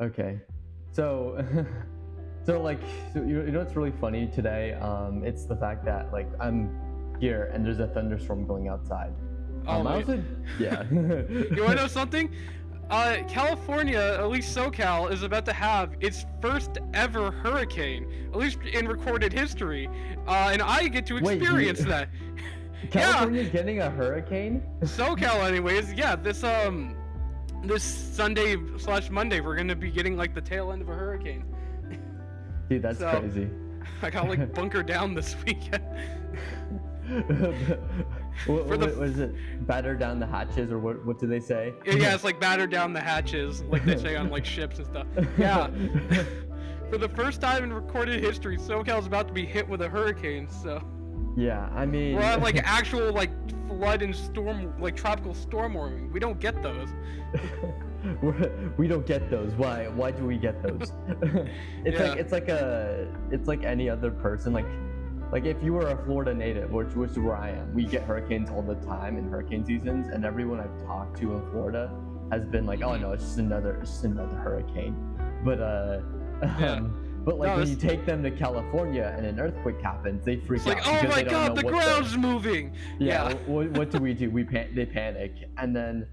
Okay. So, you know what's really funny today? It's the fact that like I'm here and there's a thunderstorm going outside. Oh I my. also, yeah. You wanna know something? California, at least SoCal, is about to have its first ever hurricane, at least in recorded history, and I get to Wait, experience that. California's getting a hurricane? SoCal, anyways. Yeah, this Sunday slash Monday, we're gonna be getting like the tail end of a hurricane. Dude, that's So- crazy. I got like bunker down this weekend. What is it? Batter down the hatches, or what do they say? Yeah, it's like batter down the hatches, like they say on like ships and stuff. Yeah. For the first time in recorded history, SoCal's about to be hit with a hurricane, so Yeah, I mean, we're on like actual like flood and storm, like tropical storm warning. We don't get those. we don't get those. Why? Why do we get those? Yeah. It's like any other person. Like if you were a Florida native, which is where I am, we get hurricanes all the time in hurricane seasons, and everyone I've talked to in Florida has been like, "Oh no, it's just another hurricane." But Yeah. but like No, when this- you take them to California and an earthquake happens, they freak It's like, out. oh because my they don't god, know the what ground's moving. Yeah. What do? They panic, and then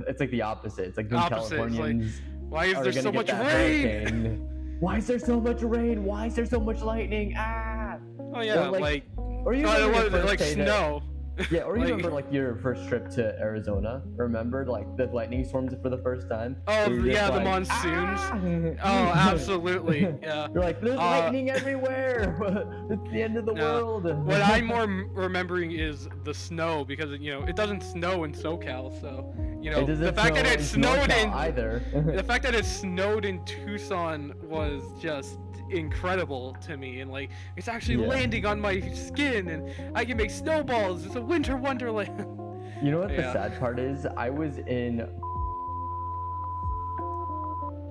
it's like the opposite. It's like the Opposite, it's like, Californians Why is are there gonna so get much that rain? hurricane. Why is there so much rain? Why is there so much lightning? Ah! Oh yeah, Or, like Or you oh, remember what your is it, first like day to- snow. Yeah, or you Like- remember like your first trip to Arizona? Remember like the lightning storms for the first time? Oh Where you're yeah, just the like, monsoons. "Ah!" Oh, absolutely. Yeah. You're like, there's lightning everywhere. It's the end of the No. world. What I'm more remembering is the snow, because it doesn't snow in SoCal, so It doesn't the fact that snow it in snowed NorCal in either. the fact that it snowed in Tucson was just incredible to me, and like it's actually Yeah. landing on my skin, and I can make snowballs. It's a winter wonderland. You know what Yeah. the sad part is? I was in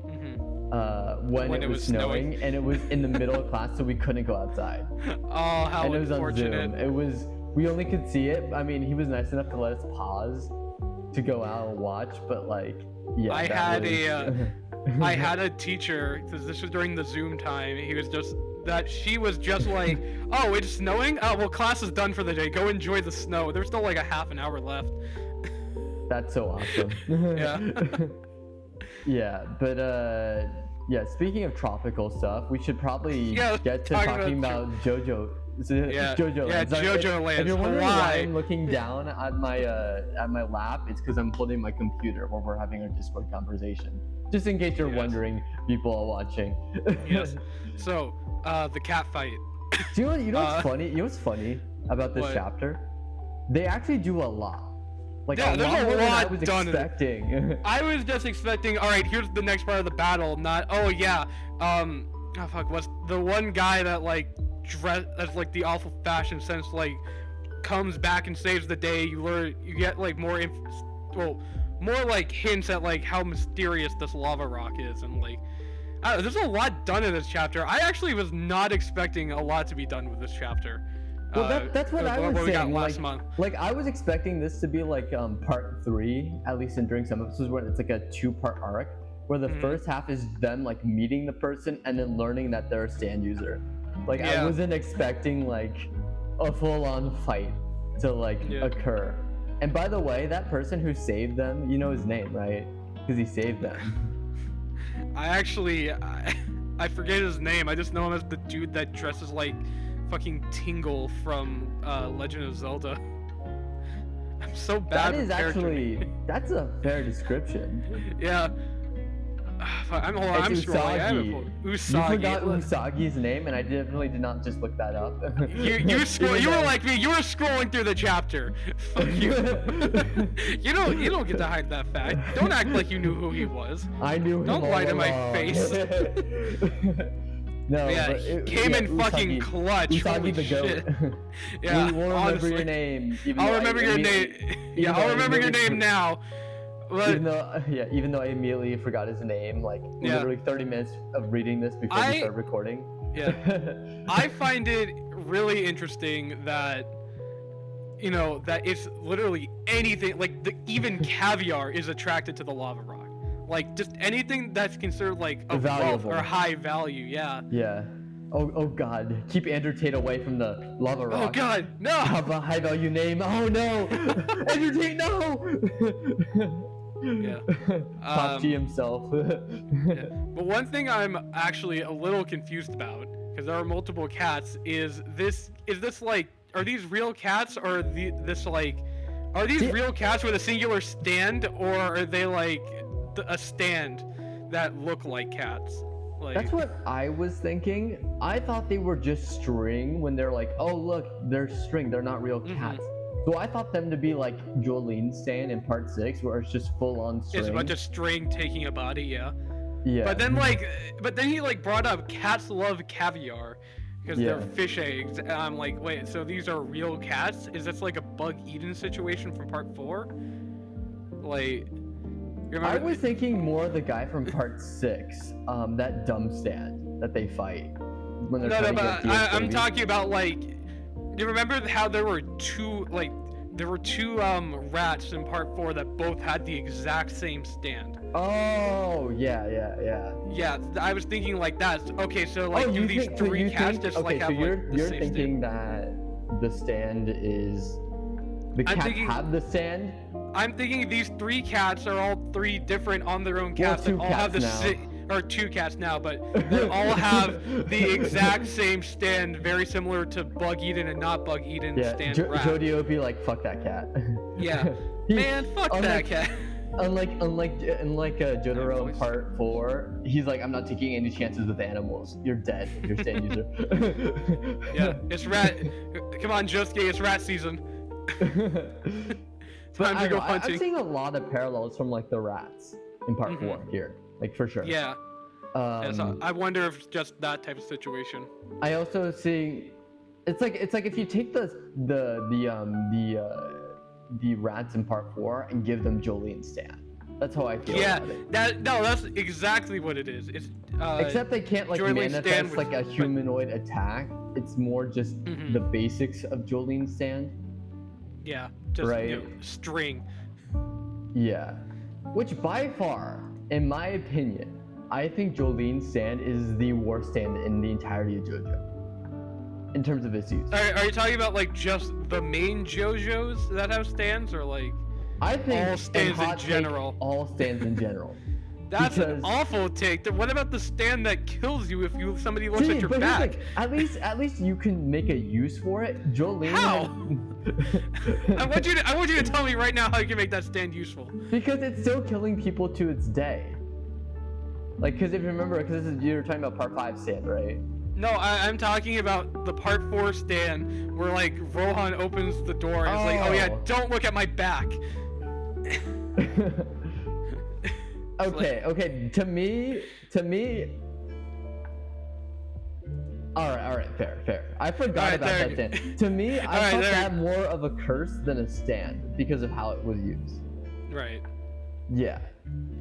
Mhm. when it was snowing, and it was in the middle of class, so we couldn't go outside. Oh, how And it was on unfortunate. Zoom. We only could see it. I mean, he was nice enough to let us pause to go out and watch, but like, yeah. I that had was- I had a teacher, because this was during the Zoom time. She was just like, oh, it's snowing? Oh, well, class is done for the day. Go enjoy the snow. There's still like a half an hour left. That's so awesome. Yeah. Yeah, but yeah. Speaking of tropical stuff, we should probably Yeah, let's get to talk talking about about JoJo. Yeah, JoJoLands. yeah, Sorry, JoJoLands, If you're wondering why Hawaii. I'm looking down at my lap, it's because I'm holding my computer while we're having our Discord conversation. Just in case you're Yes. wondering, people are watching. Yes. So, the cat fight. Do you know what's funny? You know what's funny about this What? chapter? They actually do a lot. Like Yeah, a there's lot a more than I lot was done in it. expecting. I was just expecting, alright, here's the next part of the battle, not, oh yeah, oh fuck, what's the one guy that like, that's like the awful fashion sense, like, comes back and saves the day. You get like more like hints at like how mysterious this lava rock is, and like there's a lot done in this chapter. I actually was not expecting a lot to be done with this chapter. Well, that's what I was we got saying. last month. Like I was expecting this to be like part 3, at least during some episodes, where it's like a 2-part arc, where the Mhm. first half is them like meeting the person and then learning that they're a stand user. Like I Yeah. wasn't expecting like a full-on fight to like Yeah. occur. And by the way, that person who saved them, you know his name, right? Because he saved them. I forget his name. I just know him as the dude that dresses like fucking Tingle from Legend of Zelda. I'm so bad That with is character actually names. that's a fair description. Yeah. Fuck, I'm It's scrolling. I haven't Usagi. pulled- You Usagi. forgot Usagi's name, and I did not just look that up. You were like me. You were scrolling through the chapter. Fuck you. you don't get to hide that fact. Don't act like you knew who he was. I knew him Don't all lie to my along. face. No, Yeah, but he came in fucking clutch. Holy Usagi the shit. goat. Yeah, we won't remember honestly. your name. even I'll though I remember your immediately- name. even Yeah, though I'll I remember your immediately name now. But Even though I immediately forgot his name, like Yeah. literally 30 minutes of reading this before we start recording. yeah, I find it really interesting that that it's literally anything, like even caviar is attracted to the lava rock. Like just anything that's considered like of wealth Valuable. or high value. Yeah. Yeah. Oh god. Keep Andrew Tate away from the lava rock. Oh god, no! Have a high value name. Oh no! Andrew Tate, no! Yeah. Top G himself. Yeah. But one thing I'm actually a little confused about, because there are multiple cats, is this like, are these real cats, or are these real cats with a singular stand, or are they like a stand that look like cats? Like, That's what I was thinking. I thought they were just string when they're like, oh look, they're string, they're not real cats. So I thought them to be like Jolyne's stand in part 6, where it's just full on string. it's a bunch of string taking a body, yeah. Yeah. But then he like brought up cats love caviar because they're fish eggs, and I'm like, wait, so these are real cats? Is this like a bug eaten situation from part 4? Like, I was thinking more of the guy from part 6, that dumb stand that they fight when they're trying to get the I'm talking about like, do you remember how there were two rats in part 4 that both had the exact same stand? Oh yeah. Yeah, I was thinking like that. Okay, so like, do these three cats just like have like the you're same thinking stand? that the stand is the cats have the stand? I'm thinking these 3 cats are all 3 different on their own cats. Well, 2 that all have the cats or 2 cats now, but they all have the exact same stand, very similar to Bug Eden and not Bug Eden stand rat. Jody would be like, fuck that cat. Yeah. Man, fuck that cat. Unlike Jotaro in part 4, he's like, I'm not taking any chances with animals. You're dead if you're a stand user. Yeah, it's rat. Come on, Josuke, it's rat season. Time to go hunting. I'm seeing a lot of parallels from like the rats in part 4 here, like for sure. Yeah. So I wonder if it's just that type of situation. I also see, it's like if you take the rats in part 4 and give them Jolyne's stand. That's how I feel about it. That's exactly what it is. It's except they can't like Jolyne's manifest like a humanoid attack. It's more just the basics of Jolyne's stand. Yeah, just right? String. Yeah, which by far, in my opinion, I think Jolyne's stand is the worst stand in the entirety of JoJo. In terms of its use. Are you talking about like just the main JoJo's that have stands, or like I think all stands in general? All stands in general. That's an awful take. What about the stand that kills you if somebody looks at your back? At least you can make a use for it. Jolyne. How? I want you to tell me right now how you can make that stand useful. Because it's still killing people to its day. Like, because if you remember, you were talking about part 5 stand, right? No, I'm talking about the part 4 stand where like Rohan opens the door and is like, oh yeah, don't look at my back. Okay. To me. All right, fair. I forgot about that stand. To me, I thought that more of a curse than a stand because of how it was used. Right. Yeah.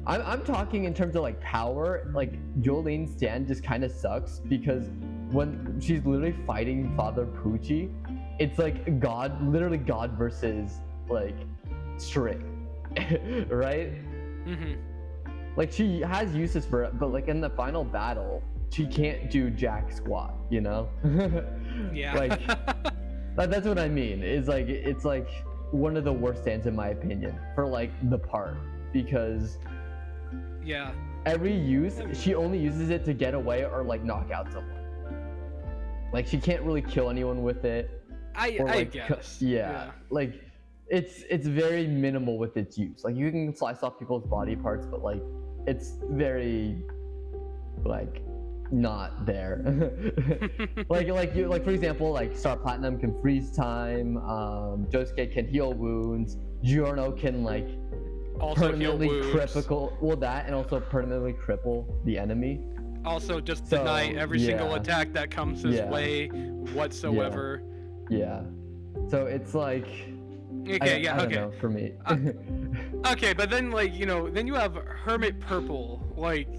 I'm talking in terms of like power. Like Jolyne's stand just kind of sucks because when she's literally fighting Father Pucci, it's like literally God versus like string, right? Like she has uses for it, but like in the final battle, she can't do jack squat, you know? Yeah. Like that's what I mean. It's like one of the worst stands in my opinion for like the part, because every use she only uses it to get away or like knock out someone. Like she can't really kill anyone with it. I guess. Yeah. Like it's very minimal with its use. Like you can slice off people's body parts, but like it's very like not there. like for example, like Star Platinum can freeze time, Josuke can heal wounds, Giorno can like also permanently heal wounds. And also permanently cripple the enemy. Also just deny every single attack that comes his way whatsoever. Yeah. So it's like I don't know, for me. Okay, but then like, then you have Hermit Purple, like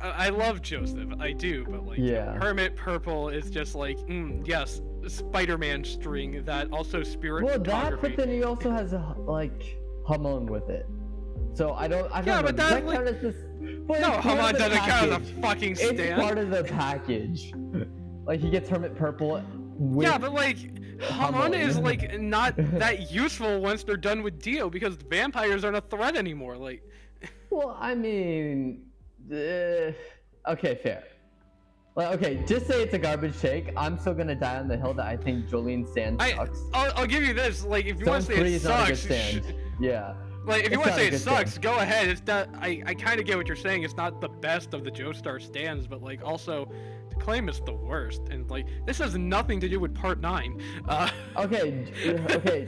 I love Joseph, I do, but like Hermit Purple is just like yes, Spider-Man string that also spirit photography. But then he also has like Hamon with it. So I don't Yeah, know. but Does that's that count as this? But No, it's part of Hamon the doesn't count as a package. fucking It's stand. part of the package. Like he gets Hermit Purple with Yeah, but like, Hamon Hamon. is like not that useful once they're done with Dio because vampires aren't a threat anymore. Like, Well, I mean, okay, fair. Like, okay, just say it's a garbage take. I'm still gonna die on the hill that I think Jolyne's stand sucks. I'll give you this. Like, if you want to say Free it is not a good sucks, stand. Yeah. like if you It's want to not a say it good sucks, stand. go ahead. It's not. I kind of get what you're saying. It's not the best of the Joestar stands, but like also to claim it's the worst. And like this has nothing to do with Part 9. Okay. Okay.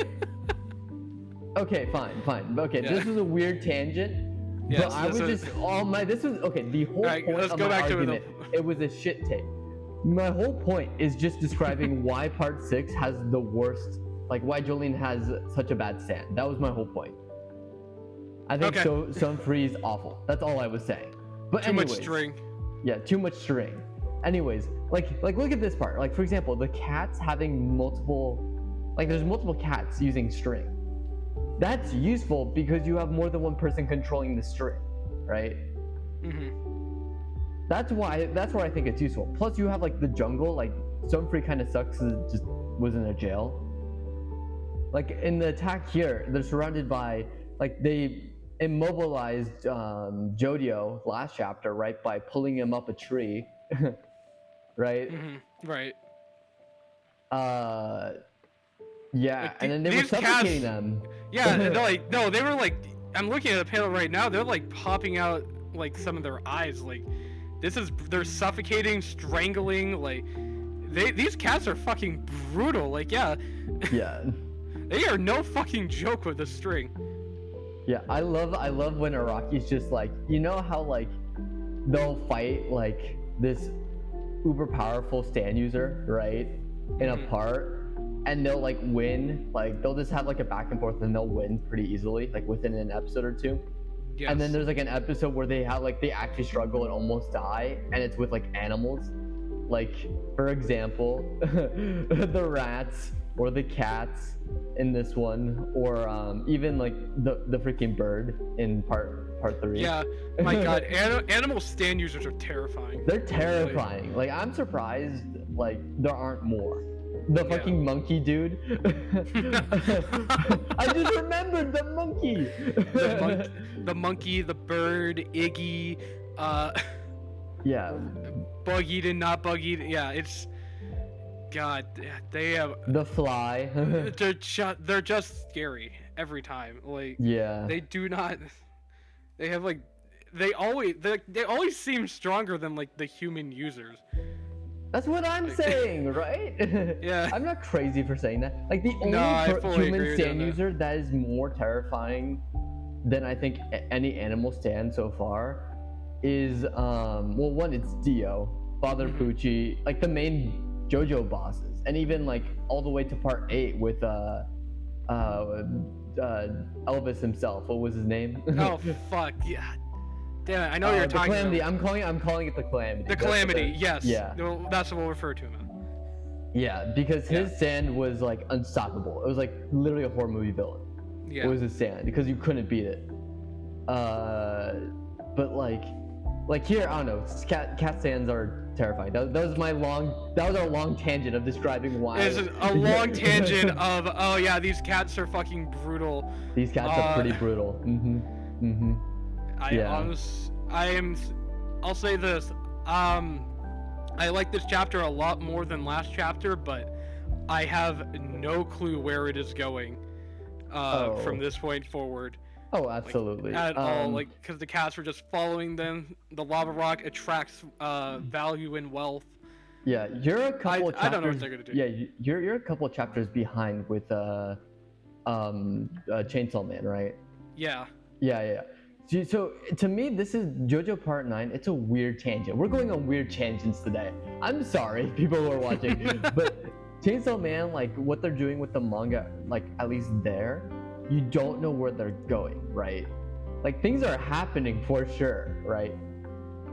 Okay. Fine. Okay. Yeah. This was a weird tangent. Yes, But I was just this was okay. The whole Alright, point let's of go my back to argument, it was a shit take. My whole point is just describing why Part 6 has the worst, like why Jolyne has such a bad stand. That was my whole point. I think Okay. Sun Free is awful. That's all I was saying. But Too anyways, much string. Yeah, too much string. Anyways, like look at this part. Like for example, the cats having multiple, like there's multiple cats using string. That's useful because you have more than one person controlling the string, right? That's where I think it's useful. Plus you have like the jungle, like Sunfree kind of sucks 'cause it just was in a jail. Like in the attack here, they're surrounded by, like they immobilized Jodio last chapter, right, by pulling him up a tree, right? Right. Yeah, Like, and then they were these cats- suffocating them. Yeah, and they're like, no, they were like, I'm looking at the panel right now. They're like popping out like some of their eyes. Like, they're suffocating, strangling. Like, these cats are fucking brutal. Like, yeah, Yeah. they are no fucking joke with the string. Yeah, I love when Araki's just like, you know how like they'll fight like this uber powerful stand user, right? In a part, and they'll like win, like they'll just have like a back and forth and they'll win pretty easily, like within an episode or two. Yes. And then there's like an episode where they actually struggle and almost die, and it's with like animals. Like for example, the rats or the cats in this one, or even like the freaking bird in part 3. Yeah, my god, animal stand users are terrifying. They're terrifying. Like I'm surprised like there aren't more. The fucking monkey dude. I just remembered the monkey. The monkey, the bird, Iggy, Yeah. bug-eated and not bug-eated. Yeah, it's God. They have. The fly. They're just scary every time. Like Yeah. they do not. They have like. They always seem stronger than like the human users. That's what I'm saying, right? Yeah. I'm not crazy for saying that. Like the only No, I fully agree human with you stand on that. user that is more terrifying than I think any animal stand so far is well, one, it's Dio, Father Pucci, like the main JoJo bosses, and even like all the way to part 8 with Elvis himself. What was his name? Oh fuck yeah. Damn it, I know what you're the talking Calamity. about. I'm calling it the Calamity. The Calamity, yes. Yeah. Well, that's what we'll refer to him as. Yeah, because his stand was like unstoppable. It was like literally a horror movie villain. Yeah. It was his stand because you couldn't beat it. But like here, I don't know. Cat stands are terrifying. That was our long tangent of describing why. It's a long tangent of, oh yeah, these cats are fucking brutal. These cats are pretty brutal. I'll say this. I like this chapter a lot more than last chapter, but I have no clue where it is going from this point forward. Oh, absolutely. At all, like, because the cats were just following them. The lava rock attracts value and wealth. Yeah, you're a couple chapters. I don't know what they're gonna do. Yeah, you're a couple chapters behind with Chainsaw Man, right? Yeah. Yeah. So to me, this is JoJo Part 9. It's a weird tangent. We're going on weird tangents today. I'm sorry, people who are watching, but Chainsaw Man, like what they're doing with the manga, like at least there, you don't know where they're going, right? Like things are happening for sure, right?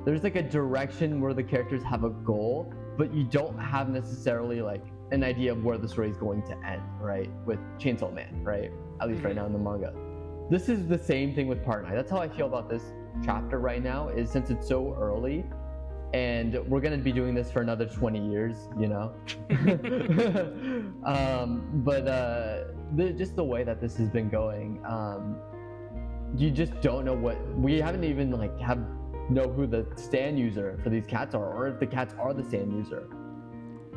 There's like a direction where the characters have a goal, but you don't have necessarily like an idea of where the story is going to end, right? With Chainsaw Man, right? At least right now in the manga. this is the same thing with part 9. That's how I feel about this chapter right now, is since it's so early and we're going to be doing this for another 20 years, you know. Just the way that this has been going, you just don't know what, we haven't even like know who the stand user for these cats are, or if the cats are the stand user.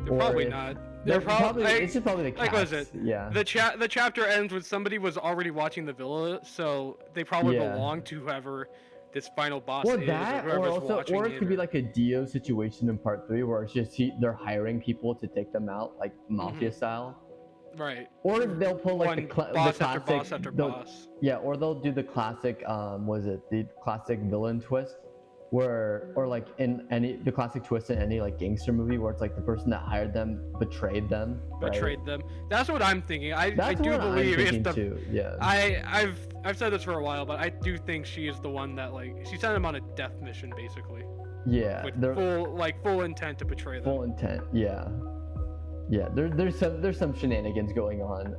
They're probably not. They're probably it's just probably the cats. Like, what is it? Yeah. The chapter ends when somebody was already watching the villa, so they probably belong to whoever this final boss is, or it could be like a Dio situation in part 3 where it's just they're hiring people to take them out, like mafia style. Right. Or they'll pull like the classic after boss. Yeah, or they'll do the classic the classic villain twist, where, or like in the classic twist in any like gangster movie where it's like the person that hired them betrayed them. Betrayed them. That's what I'm thinking. I do believe it's too. Yeah. I've said this for a while, but I do think she is the one that, like, she sent him on a death mission basically. Yeah. With full intent to betray them. Full intent. Yeah. Yeah. There's some shenanigans going on.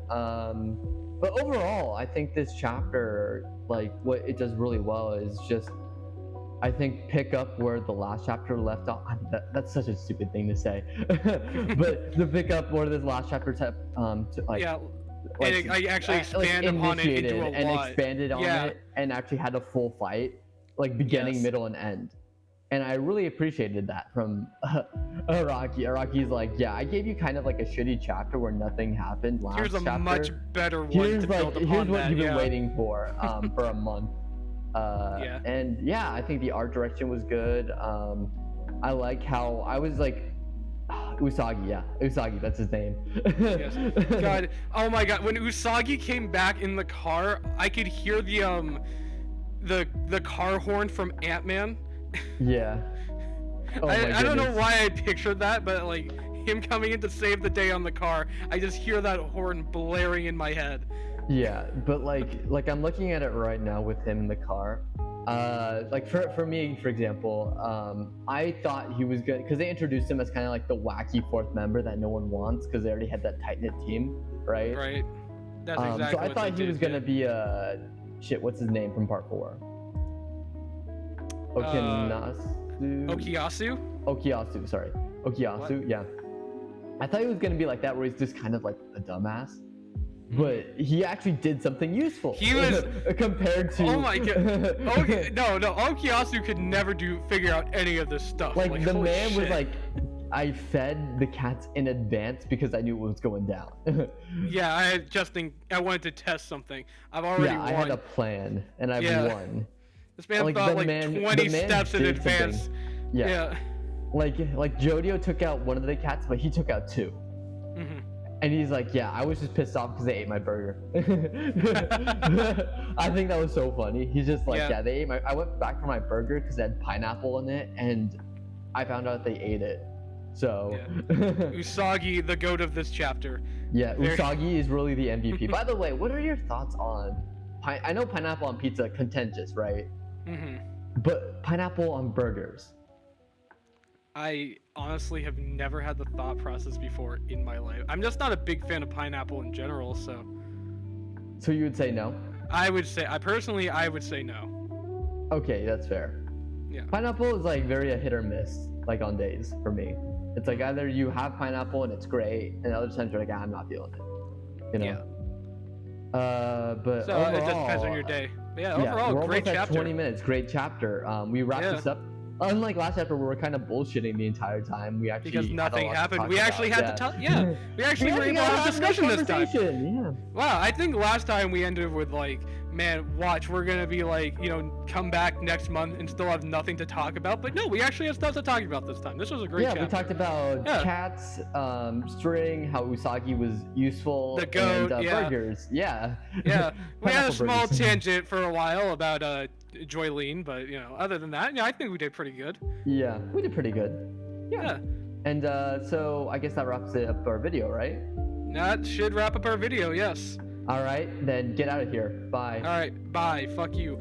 But overall, I think this chapter, like, what it does really well is just, I think, pick up where the last chapter left off. That's such a stupid thing to say, but to pick up where this last chapter I actually expand upon it into a and lot. expanded on it, and actually had a full fight, like beginning, middle, and end. And I really appreciated that from Araki. Araki's like, yeah, I gave you kind of like a shitty chapter where nothing happened last chapter. Here's a much better one to build upon. Here's what you've been waiting for a month. And yeah, I think the art direction was good. I like how I was like, Usagi, that's his name. Yes. God, oh my God, when Usagi came back in the car, I could hear the car horn from Ant-Man. Yeah. Oh I don't know why I pictured that, but like him coming in to save the day on the car, I just hear that horn blaring in my head. Yeah, but like I'm looking at it right now with him in the car. Like for me, for example, I thought he was good because they introduced him as kind of like the wacky fourth member that no one wants because they already had that tight knit team, right? Right. That's exactly. So I thought he was gonna be what's his name from part 4? Okiyasu, sorry. Okiyasu, What? yeah. I thought he was gonna be like that, where he's just kind of like a dumbass. But he actually did something useful. He was compared to. Oh my God! No, Okiyasu could never figure out any of this stuff. Like the man shit. was like, I fed the cats in advance because I knew what was going down. Yeah, I wanted to test something. I've already won. I had a plan and I've won. This man thought like 20 steps in advance. Yeah. Like Jodio took out one of the cats, but he took out 2. Mm-hmm. And he's like, yeah, I was just pissed off because they ate my burger. I think that was so funny. He's just like, yeah they ate I went back for my burger because it had pineapple in it, and I found out they ate it. So Usagi, the goat of this chapter. Yeah, Usagi is really the MVP. By the way, what are your thoughts on I know pineapple on pizza, contentious, right? Mm-hmm. But pineapple on burgers. I honestly have never had the thought process before in my life. I'm just not a big fan of pineapple in general, so. So you would say no? I would say no. Okay, that's fair. Yeah. Pineapple is like very a hit or miss, like on days for me. It's like either you have pineapple and it's great, and other times you're like, I'm not feeling it. You know? Yeah. But so overall, it just depends on your day. But yeah, overall, we're great almost chapter. At 20 minutes, great chapter. We wrapped this up. Unlike last chapter, we were kind of bullshitting the entire time. We actually because nothing happened. We actually had to talk. Yeah, we actually were able to have a discussion this time. Yeah. Wow, I think last time we ended with like, man, watch, we're gonna be like, come back next month and still have nothing to talk about. But no, we actually have stuff to talk about this time. This was a great chapter. Yeah, we talked about cats, string, how Usagi was useful, the goat, and burgers. Yeah. Yeah, we had a small tangent for a while about Jolyne, but other than that, I think we did pretty good. Yeah, we did pretty good. Yeah. And so I guess that wraps up our video, right? That should wrap up our video, yes. All right, then get out of here. Bye. All right, bye. Fuck you.